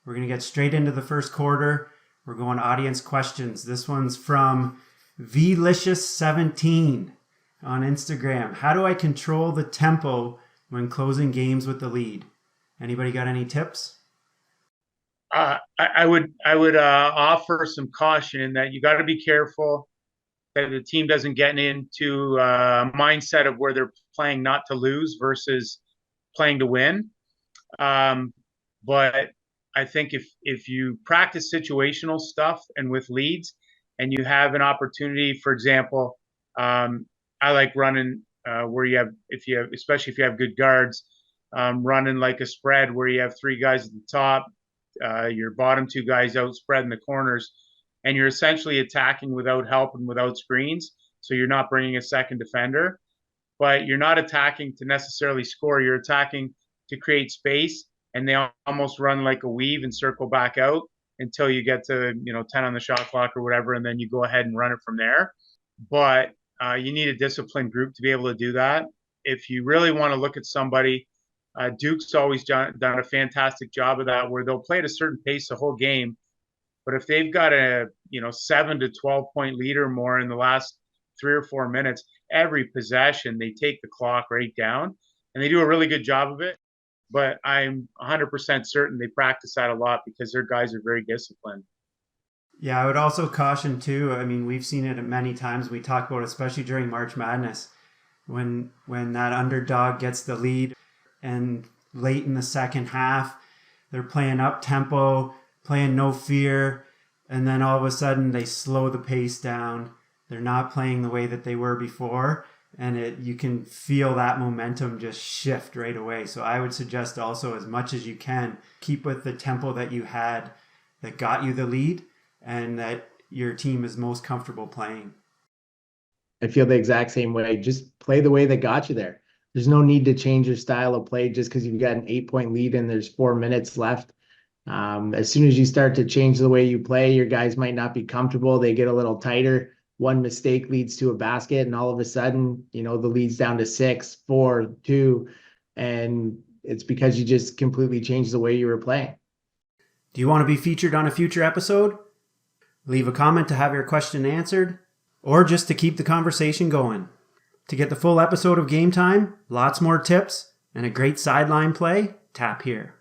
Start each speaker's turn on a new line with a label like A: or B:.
A: We're going to get straight into the first quarter. We're going audience questions. This one's from Vlicious17 on Instagram. How do I control the tempo when closing games with the lead? Anybody got any tips?
B: I would offer some caution in that you got to be careful that the team doesn't get into a mindset of where they're playing not to lose versus playing to win. But I think if you practice situational stuff and with leads, and you have an opportunity, for example, I like running where you have, especially if you have good guards, running like a spread where you have three guys at the top, your bottom two guys out spread in the corners, and you're essentially attacking without help and without screens. So you're not bringing a second defender, but you're not attacking to necessarily score. You're attacking to create space, and they almost run like a weave and circle back out until you get to 10 on the shot clock or whatever, and then you go ahead and run it from there. But you need a disciplined group to be able to do that. If you really want to look at somebody, Duke's always done a fantastic job of that, where they'll play at a certain pace the whole game. But if they've got a 7 to 12 point lead or more in the last 3 or 4 minutes, every possession they take the clock right down, and they do a really good job of it. But I'm 100% certain they practice that a lot because their guys are very disciplined.
A: Yeah, I would also caution too. I mean, we've seen it many times. We talk about, especially during March Madness, when that underdog gets the lead, and late in the second half, they're playing up tempo, playing no fear, and then all of a sudden they slow the pace down. They're not playing the way that they were before, and you can feel that momentum just shift right away. So I would suggest also, as much as you can, keep with the tempo that you had that got you the lead and that your team is most comfortable playing.
C: I feel the exact same way. Just play the way that got you there. There's no need to change your style of play just because you've got an 8-point lead and there's 4 minutes left. As soon as you start to change the way you play, your guys might not be comfortable. They get a little tighter. One mistake leads to a basket, and all of a sudden, the lead's down to 6, 4, 2, and it's because you just completely changed the way you were playing.
A: Do you want to be featured on a future episode? Leave a comment to have your question answered, or just to keep the conversation going. To get the full episode of Game Time, lots more tips, and a great sideline play, tap here.